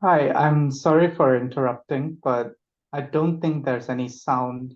Hi, I'm sorry for interrupting, but I don't think there's any sound.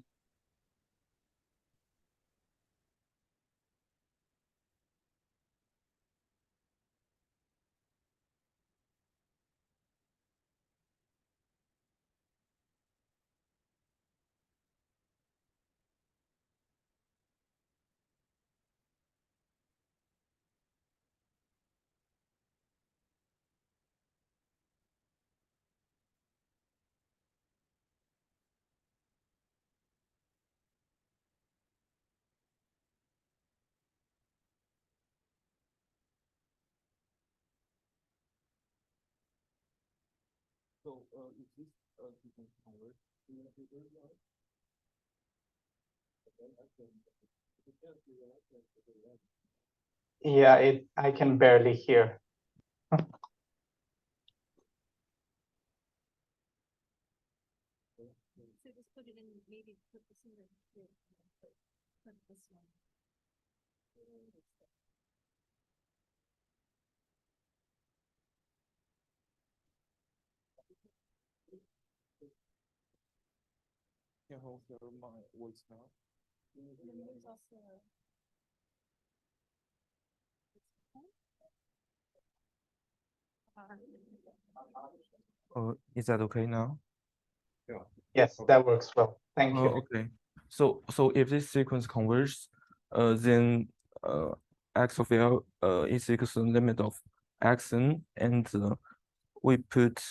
Yeah, I can barely hear. Is that okay now? Yes, that works well. Thank you. Okay. So if this sequence converges, then x of L is equal to the limit of xn, and we put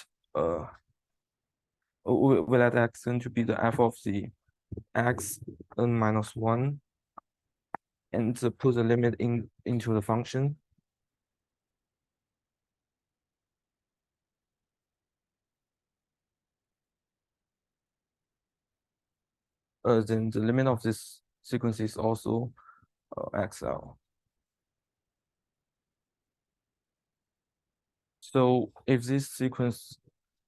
we let xn to be the f of the x n minus one, and put the limit into the function. Then the limit of this sequence is also xl. So if this sequence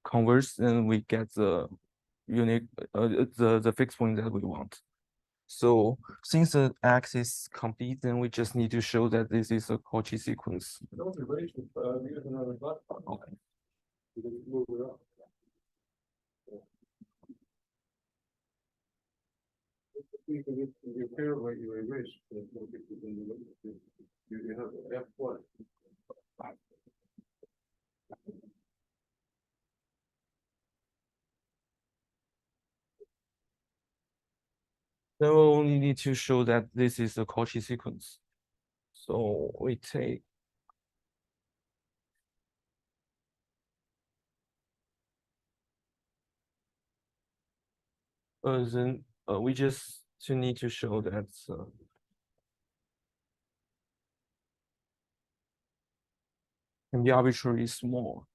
converges, then we get the unique the fixed point that we want. So since the x is complete, then we just need to show that this is a Cauchy sequence. Okay. Then we only need to show that this is a Cauchy sequence. So we take then we just need to show that can be arbitrarily small.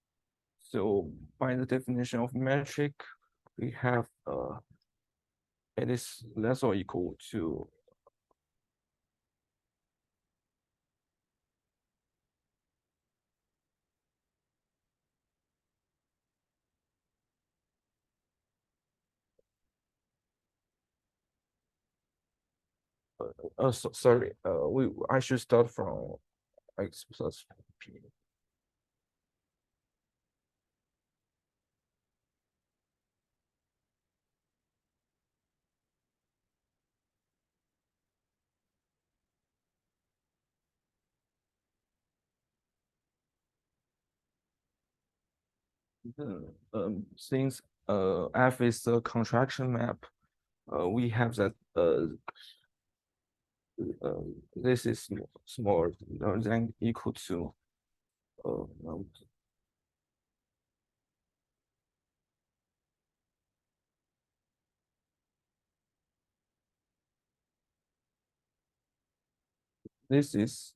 So by the definition of metric, we have it is less or equal to sorry, I should start from x plus p. Since f is a contraction map, we have that this is smaller than equal to uh, this is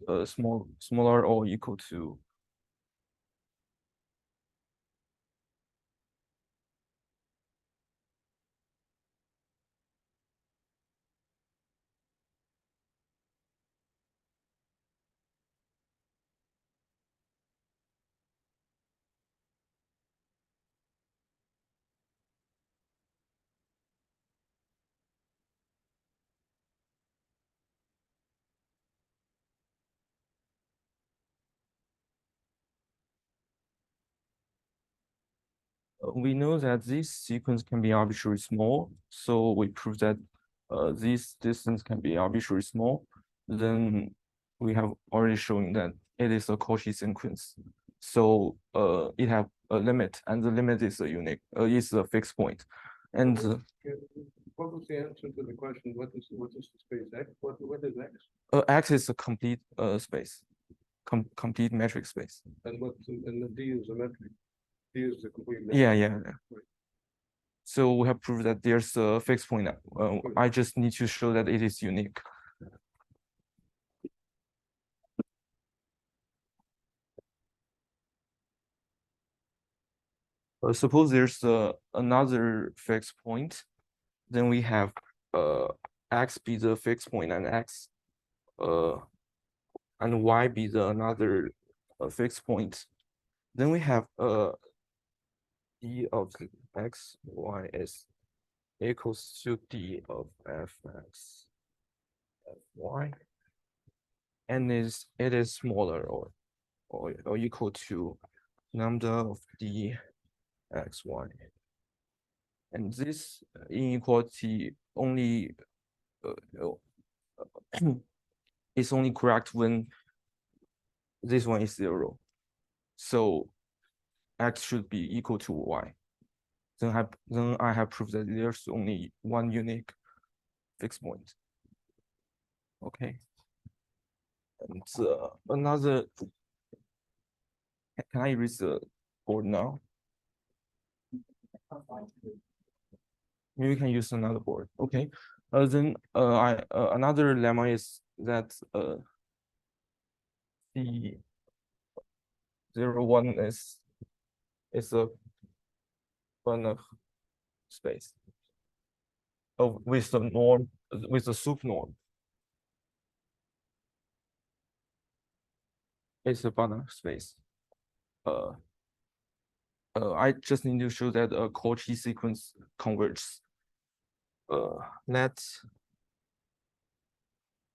smaller or equal to we know that this sequence can be arbitrarily small, so we prove that this distance can be arbitrarily small. Then we have already shown that it is a Cauchy sequence. So it have a limit, and the limit is a unique, is a fixed point. And What was the answer to the question? What is the space X? What is X? X is a complete space, complete metric space. And the D is a metric. D is the complete metric. Yeah. So we have proved that there's a fixed point. I just need to show that it is unique. Suppose there's another fixed point, then we have x be the fixed point and x and y be the another fixed point. Then we have d of x y is equals to d of fx fy, and it is smaller or equal to lambda of d xy. And this inequality only is only correct when this one is 0. So x should be equal to y. Then I have proved that there's only one unique fixed point. Okay. And another, can I erase the board now? Maybe we can use another board. Okay. Then another lemma is that the 0, 1 is a Banach space with the norm, with the sup norm. It's a Banach space. I just need to show that a Cauchy sequence converges. Let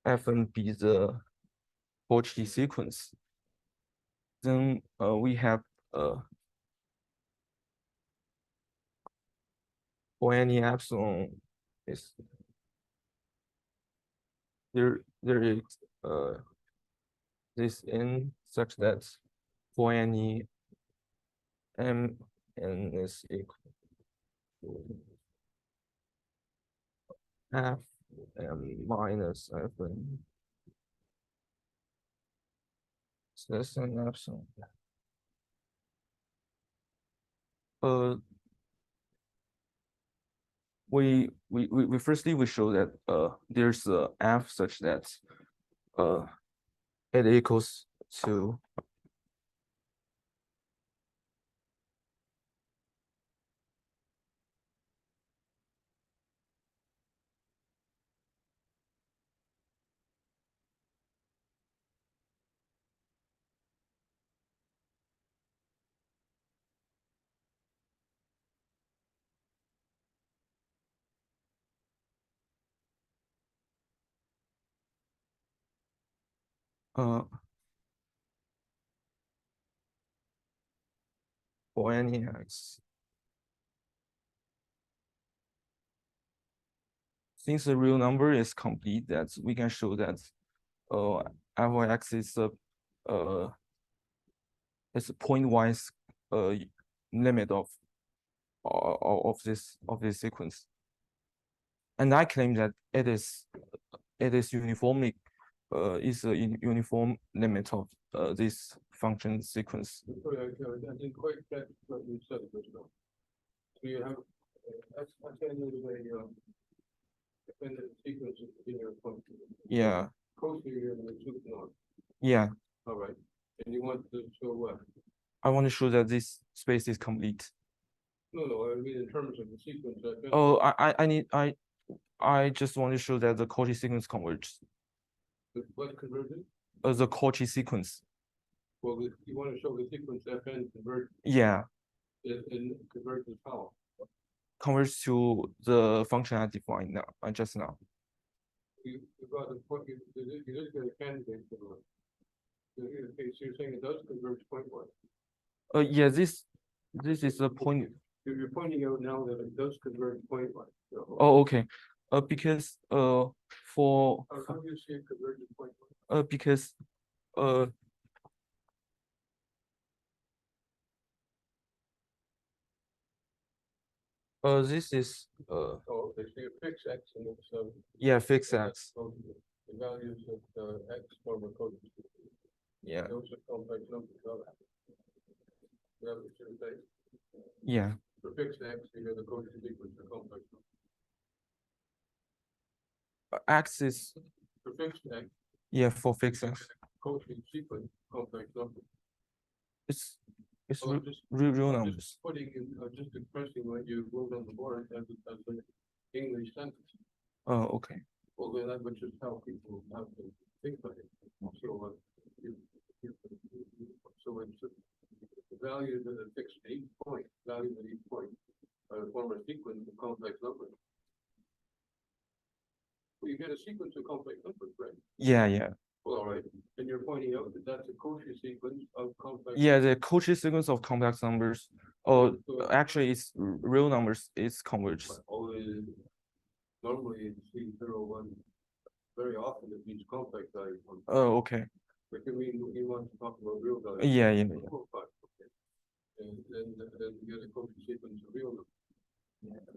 Fn be the Cauchy sequence. Then we have for any epsilon is there is this n such that for any m n is equal to f m minus f n less than epsilon. We firstly we show that there's a f such that it equals to for any x. Since the real number is complete, that we can show that f(x) is a pointwise limit of this sequence. And I claim that it is uniformly is a uniform limit of this function sequence. Sorry, I didn't quite get what you said just now. So you have dependent sequence in your function. Yeah. Cauchy in the sup norm. Yeah. All right. And you want to show what? I want to show that this space is complete. No, I mean in terms of the sequence. Oh, I just want to show that the Cauchy sequence converges. What converges? The Cauchy sequence. Well, you want to show the sequence Fn converges. Yeah. And converges how? Converges to the function I defined now, just now. You got the point. You just get a candidate for it. Okay, so you're saying it does converge pointwise. Yeah, this is the point. You're pointing out now that it does convert point-wise. So Oh, okay. Because for how do you see it converted point-wise? because uh this is Oh, okay, so you fix X and it's, yeah, fixed and X. so the values of, X form a code. Yeah, Those are complex numbers, so. Yeah, we should say, yeah. for fixed X, you know, the code sequence are complex numbers. X is For fixed X, yeah for fixed X. code sequence, complex numbers. It's it's Oh, just- real I'm numbers. just putting in, just expressing what you wrote on the board as an English sentence. Oh, okay. Well, then that would just how people have to think about it. So, so it's the values that are fixed at each point, values at each point, form a sequence of complex numbers. Well, you get a sequence of complex numbers, right? Yeah, yeah. Well, all right, and you're pointing out that that's a Cauchy sequence of complex. Yeah, the Cauchy sequence of complex numbers. Oh, So- actually, it's real numbers. It's converged. Always, normally you see 0, 1, very often it means complex value. Oh, okay. But you mean, you want to talk about real values? Yeah, yeah, yeah. Oh, fine, okay. And then you get a Cauchy sequence of real numbers.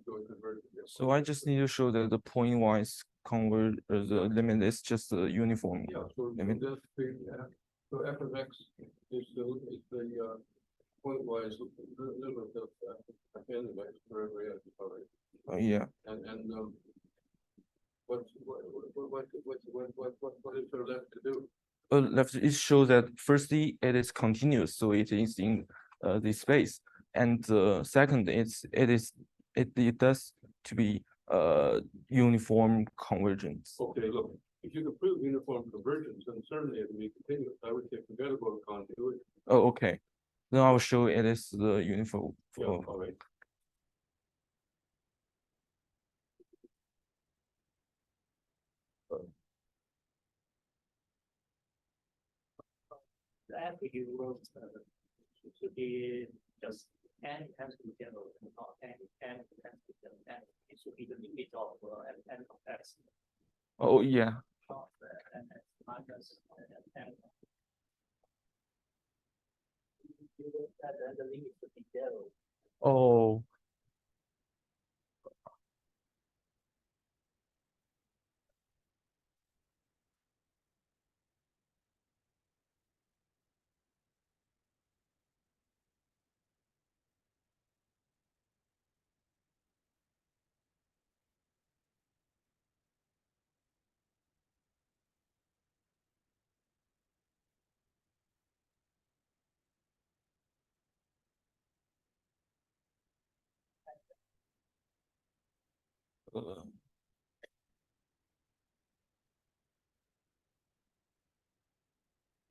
So it converts. So I just need to show that the pointwise convert the limit is just a uniform Yeah, so limit. that's the, so f of x is the pointwise limit of f n of x for every x, all right? Yeah. And what is there left to do? Left it shows that firstly it is continuous, so it is in the space, and second it does to be uniform convergence. Okay, look, if you can prove uniform convergence, then certainly it can be continuous. I would say forget about continuity. Oh, okay. Then I will show it is the uniform. Yeah, all right. After you wrote, should be just n times to the general, not n times to the general, and it should be the limit of n of x. Oh, yeah. Of n minus n. And the limit should be 0. Oh.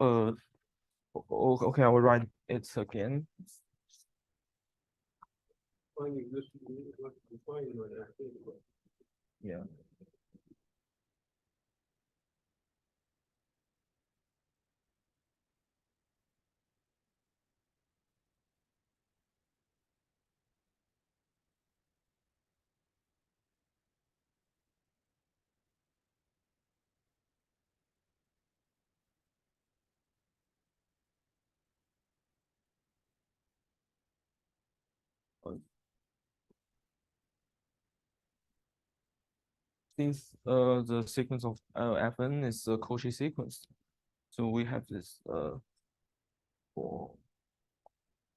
Uh, okay, I will write it again. Finding this, what you find right now. Yeah. Since the sequence of Fn is a Cauchy sequence, so we have this for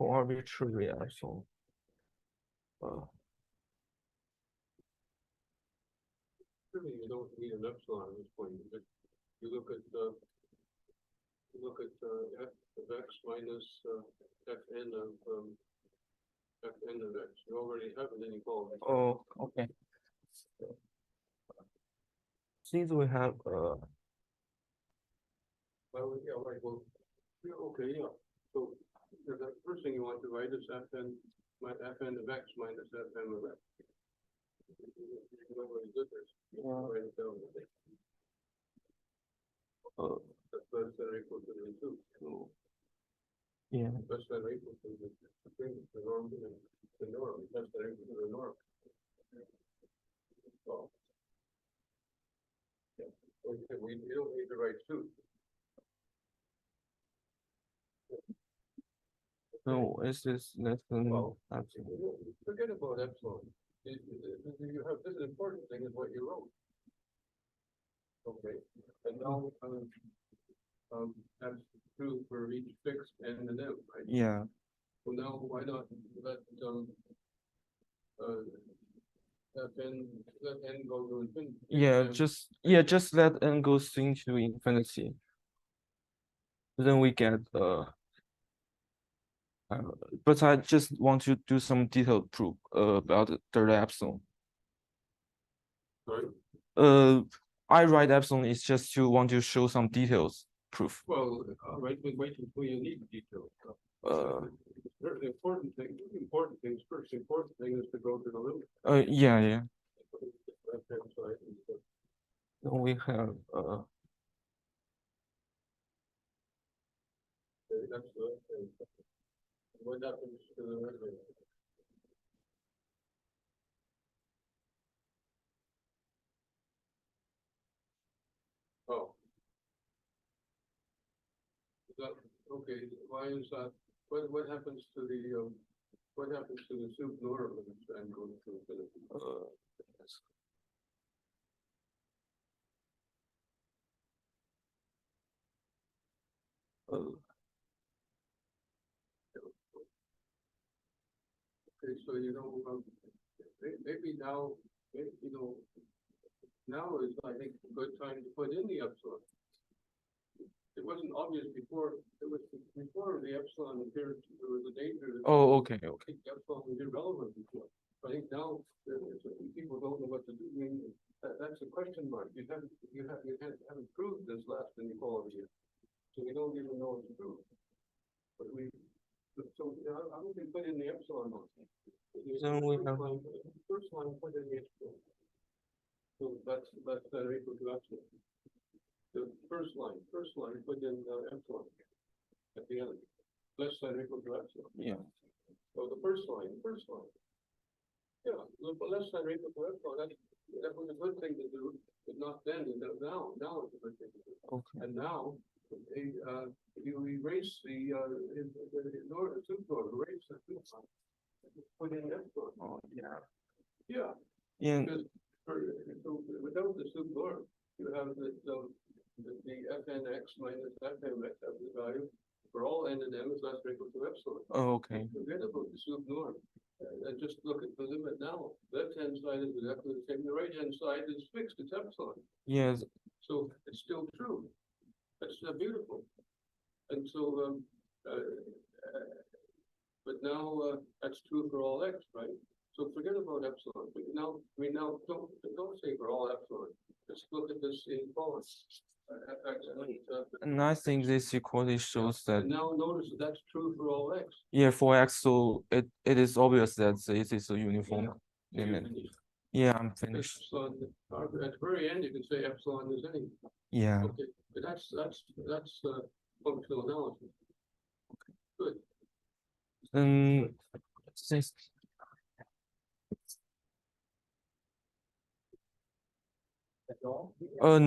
arbitrary so Really, you don't need an epsilon at this point. You look at, f of x minus, fn of x. You already have an inequality. oh, okay. Since we have Well, yeah, right, well, yeah, okay, yeah. So the first thing you want to write is fn of x minus fn of x. You know what you did this. Write it down. That's less than or equal to the two. yeah. Less than or equal to the norm, the norm. this is less than Well, epsilon. Forget about epsilon. You have, this important thing is what you wrote. Okay, and now, that's true for each fixed N and M, right? Yeah, Well, now, why not let, let N go to infinity? yeah, And just let n goes into infinity. Then we get but I just want to do some detailed proof about the third epsilon. Sorry? I write epsilon is just to want to show some details proof. Well, all right, but wait until you need details. The important things first. The important thing is to go to the limit. Yeah. Left-hand side is the- Then we have That's the, what happens to the rest of it? Oh. Is that, okay, why is that, what happens to the, what happens to the soup norm and goes to infinity? Okay, so maybe now, now is, I think, a good time to put in the epsilon. It wasn't obvious before, it was before the epsilon appeared, there was a danger. That Oh, okay. I think the epsilon was irrelevant before. I think now, people don't know what to do. I mean, that's a question mark. You haven't proved this last inequality yet. So we don't even know what to do. But so I don't think put in the epsilon. Then we have First line, put in the epsilon. So that's equal to epsilon. The first line, put in epsilon at the end. Less than or equal to epsilon. yeah. So the first line. Yeah, less than or equal to epsilon, that was a good thing to do, but not then, now it's a good thing to do. Okay. And now, you erase the soup norm, erase the soup norm. Put in epsilon. Oh, yeah. Yeah, Yeah. because so without the soup norm, you have the fnx minus fmx has the value for all n and m is less or equal to epsilon. Oh, okay. Forget about the soup norm. And just look at the limit now. Left-hand side is exactly the same. The right-hand side is fixed. It's epsilon. Yes. So it's still true. That's beautiful. And so, but now that's true for all x, right? So forget about epsilon. We now don't say for all epsilon. Let's look at this inequality. And I think this equality shows that And now notice that that's true for all x. yeah, for x, so it is obvious that it is a uniform limit. Yeah, I'm finished. Epsilon, at the very end, you can say epsilon is anything. Yeah. Okay, but that's functional analysis. Good. Since That's all? no,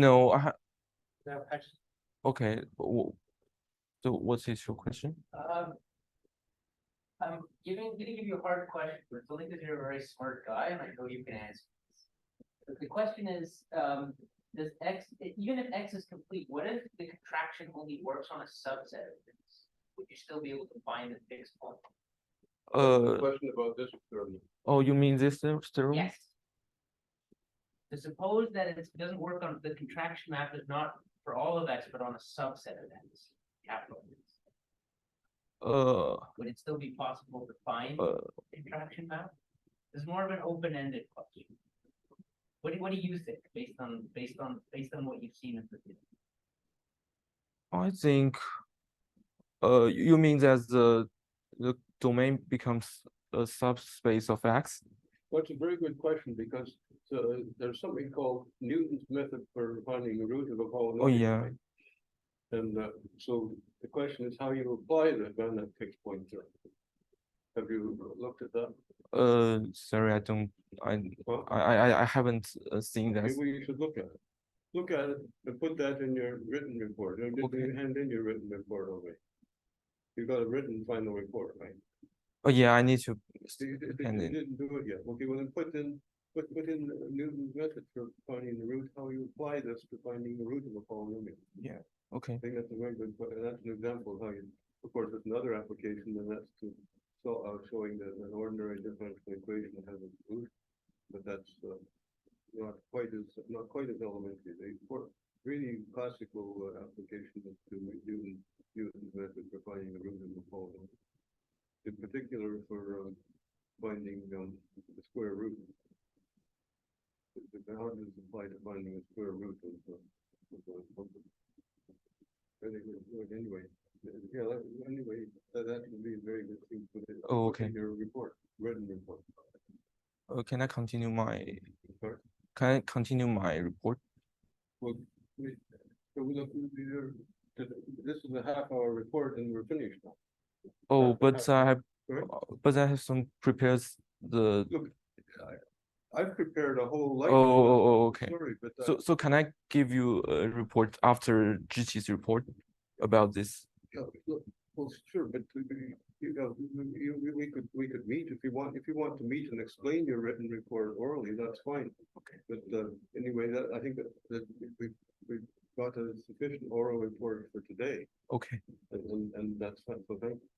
No, actually, okay. So what is your question? I'm gonna give you a hard question, but it's only because you're a very smart guy and I know you can answer this. But the question is, does x, even if x is complete, what if the contraction only works on a subset of things? Would you still be able to find a fixed point? Question about this theorem. Oh, you mean this theorem? Yes. To suppose that it doesn't work on the contraction map is not for all of x, but on a subset of x, capital X. Would it still be possible to find contraction map? It's more of an open-ended question. What do you think based on what you've seen in the video? I think you mean that the domain becomes a subspace of x? Well, it's a very good question because there's something called Newton's method for finding the root of a polynomial. Oh yeah. Right? And so the question is how you apply the Van Dyck fixed point theorem. Have you looked at that? Sorry, I haven't seen that. Maybe you should look at it. Look at it and put that in your written report. Or did you hand in your written report already? You got a written final report, right? Oh, yeah, I need to. You And then- didn't do it yet. Okay, well then put in Newton's method for finding the root, how you apply this to finding the root of a polynomial. Okay. I think that's a very good, that's an example of how you, of course, there's another application, and that's to, showing that an ordinary differential equation has a root, but that's, not quite as elementary. Really classical, application is to Newton's method for finding the root of the polynomial. In particular for, finding, the square root. The bound is applied to finding the square root of the function. Anyway, yeah, anyway, that would be a very good thing to put Oh, put in okay. your report, written report. Can I continue my? Sorry? Can I continue my report? Well, so we look, this is a half-hour report and we're finished now. Oh, Half- but half- I have, Sorry? but I have some prepares the. Look, I've prepared a whole life. Okay. Sorry, but. So can I give you a report after Zhiqi's report about this? Yeah, look, well, sure, but you know, we could meet if you want to meet and explain your written report orally, that's fine. Okay. But anyway, I think that we've got a sufficient oral report for today, Okay. and that's fine. So thank you.